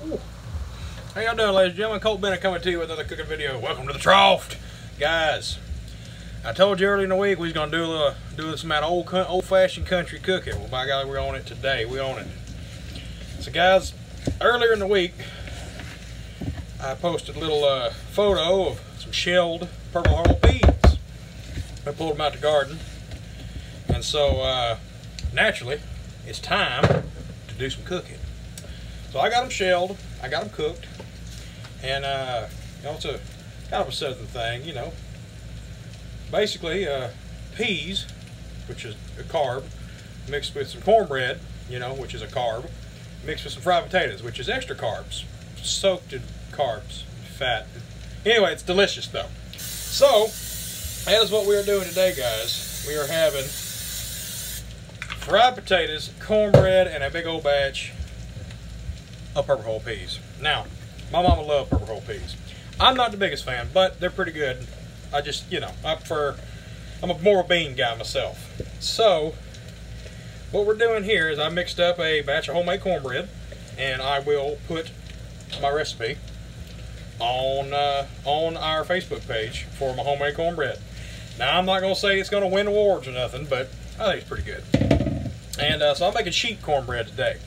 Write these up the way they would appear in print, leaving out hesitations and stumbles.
Ooh. How y'all doing, ladies and gentlemen? Colt Bennett coming to you with another cooking video. Welcome to the trough, guys. I told you earlier in the week we was gonna do some of that old-fashioned country cooking. Well, by God, we're on it today. We're on it. So, guys, earlier in the week I posted a little photo of some shelled purple hull peas. I pulled them out the garden, and so naturally, it's time to do some cooking. So I got them shelled, I got them cooked, and you know, it's a kind of a southern thing, you know. Basically, peas, which is a carb, mixed with some cornbread, you know, which is a carb, mixed with some fried potatoes, which is extra carbs, soaked in carbs, fat. Anyway, it's delicious though. So, that is what we are doing today, guys. We are having fried potatoes, cornbread, and a big old batch of purple hull peas. Now, my mama loved purple hull peas. I'm not the biggest fan, but they're pretty good. I just, you know, I'm more a bean guy myself. So, what we're doing here is I mixed up a batch of homemade cornbread, and I will put my recipe on our Facebook page for my homemade cornbread. Now, I'm not going to say it's going to win awards or nothing, but I think it's pretty good. And so I'm making sheet cornbread today.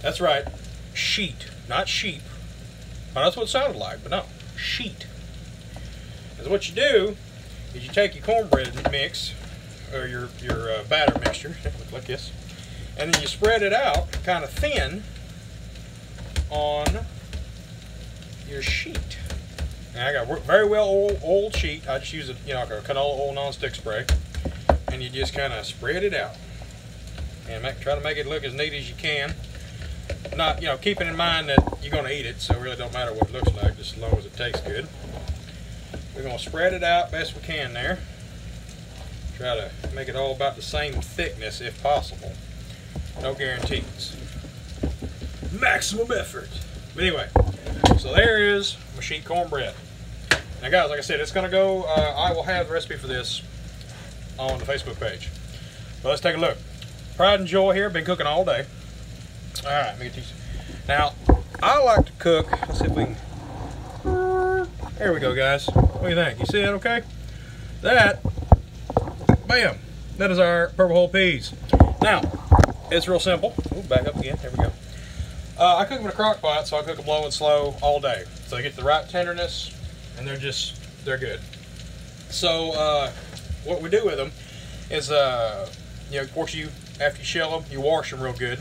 That's right, sheet, not sheep. Well, that's what it sounded like, but no, sheet. And what you do is you take your cornbread mix, or your batter mixture, like this, and then you spread it out kind of thin on your sheet. And I got a very well oiled sheet. I just use a, you know, like a canola oil non-stick spray, and you just kind of spread it out and try to make it look as neat as you can. Not, you know, keeping in mind that you're going to eat it, so it really don't matter what it looks like, just as long as it tastes good. We're going to spread it out best we can there. Try to make it all about the same thickness if possible. No guarantees. Maximum effort. But anyway, so there is my sheet cornbread. Now, guys, like I said, it's going to go, I will have the recipe for this on the Facebook page. So let's take a look. Pride and Joy here, been cooking all day. All right, let me get these. Now, I like to cook. Let's see if we can. There we go, guys. What do you think? You see that okay? That, bam, that is our purple hull peas. Now, it's real simple. Ooh, back up again. There we go. I cook them in a crock pot, so I cook them low and slow all day. So they get the right tenderness, and they're good. So, what we do with them is, you know, of course, after you shell them, you wash them real good.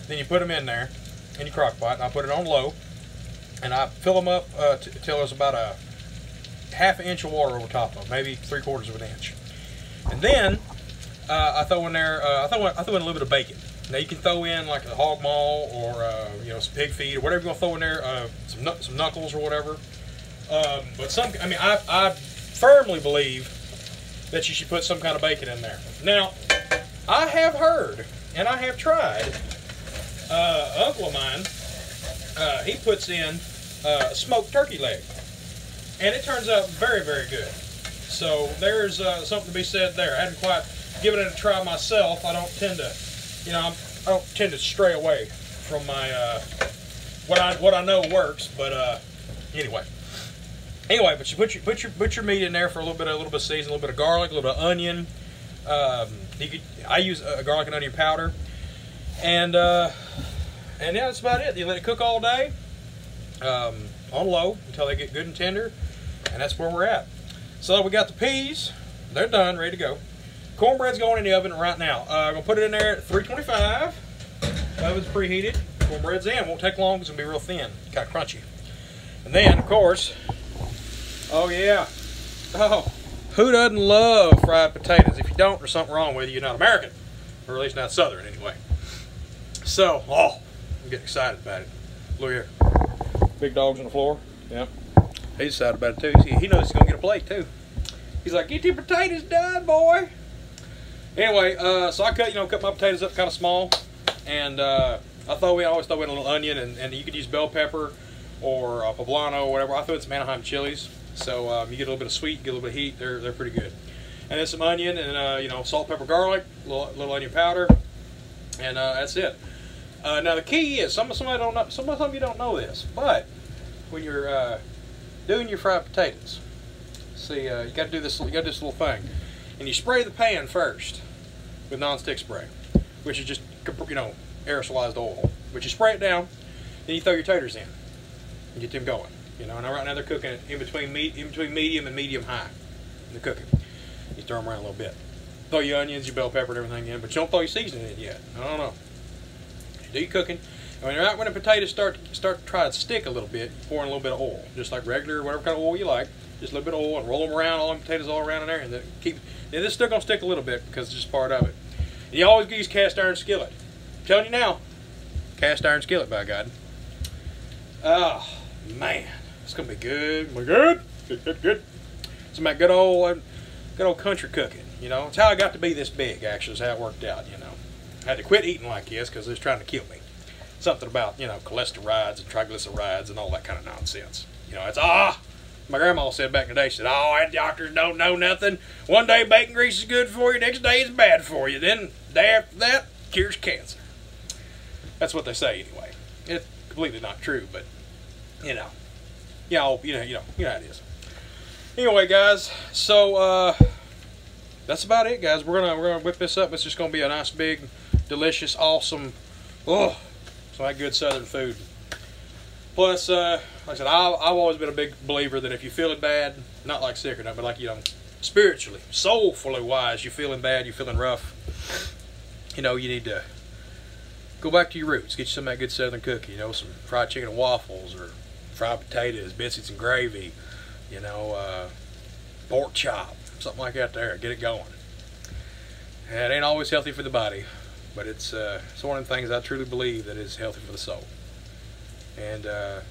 Then you put them in there, in your crock pot, and I put it on low, and I fill them up till there's about a ½ inch of water over top of them, maybe 3/4 of an inch. And then I throw in there, I throw in a little bit of bacon. Now you can throw in like a hog maw or you know, some pig feet or whatever you're gonna throw in there, some knuckles or whatever. But I firmly believe that you should put some kind of bacon in there. Now, I have heard and I have tried. Uncle of mine, he puts in a smoked turkey leg, and it turns out very, very good. So there's something to be said there. I hadn't quite given it a try myself. I don't tend to, you know, I don't tend to stray away from my what I know works. But anyway, but you put your meat in there for a little bit of seasoning, a little bit of garlic, a little bit of onion. I use a garlic and onion powder. And yeah, that's about it. You let it cook all day on low until they get good and tender, and that's where we're at. So we got the peas. They're done, ready to go. Cornbread's going in the oven right now. I'm going to put it in there at 325. Oven's preheated. Cornbread's in. Won't take long because it's going to be real thin, kind of crunchy. And then, of course, oh yeah. Oh, who doesn't love fried potatoes? If you don't, there's something wrong with you. You're not American, or at least not Southern anyway. So, I'm getting excited about it. Look here. Big dog's on the floor. Yep. He's excited about it too. He knows he's going to get a plate too. He's like, get your potatoes done, boy. Anyway, so I cut my potatoes up kind of small. And I always throw in a little onion. And you could use bell pepper or poblano or whatever. I throw in some Anaheim chilies. So you get a little bit of sweet, get a little bit of heat. They're pretty good. And then some onion and, salt, pepper, garlic, little onion powder. And that's it. Now the key is some of you don't know this, but when you're doing your fried potatoes, see, you got to do this. You got to do this little thing, and you spray the pan first with non-stick spray, which is just, you know, aerosolized oil. But you spray it down, then you throw your taters in and get them going. You know, and right now they're cooking in between medium and medium high. They're cooking. You throw them around a little bit. Throw your onions, your bell pepper, and everything in, but you don't throw your seasoning in yet. I don't know. You do your cooking. And when the potatoes start to try to stick a little bit, pour in a little bit of oil, just like regular, whatever kind of oil you like. Just a little bit of oil and roll them around, all the potatoes all around in there, and then this is still gonna stick a little bit because it's just part of it. And you always use cast iron skillet. I'm telling you now, cast iron skillet, by God. Oh man, it's gonna be good. Good. It's my good old country cooking. You know, it's how I got to be this big. Actually, is how it worked out. You know, I had to quit eating like this because it was trying to kill me. Something about, you know, cholesterolides and triglycerides and all that kind of nonsense. You know, it's my grandma said back in the day, she said, "Oh, doctors don't know nothing. One day bacon grease is good for you, next day it's bad for you. Then day after that, cures cancer." That's what they say anyway. It's completely not true, but you know how it is. Anyway, guys, so that's about it, guys. We're gonna whip this up. It's just gonna be a nice, big, delicious, awesome, some of that good Southern food. Plus, like I said, I've always been a big believer that if you're feeling bad, not like sick or nothing, but like, you know, spiritually, soulfully wise, you're feeling bad, you're feeling rough, you know, you need to go back to your roots. Get you some of that good Southern cooking, you know, some fried chicken and waffles, or fried potatoes, biscuits and gravy, you know, pork chop, something like that there. Get it going. And it ain't always healthy for the body, but it's one of the things I truly believe that is healthy for the soul. And now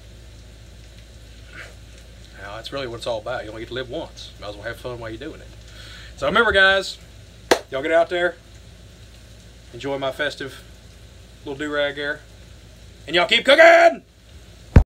that's really what it's all about. You only get to live once. Might as well have fun while you're doing it. So remember, guys, y'all get out there, enjoy my festive little do-rag there, and y'all keep cooking!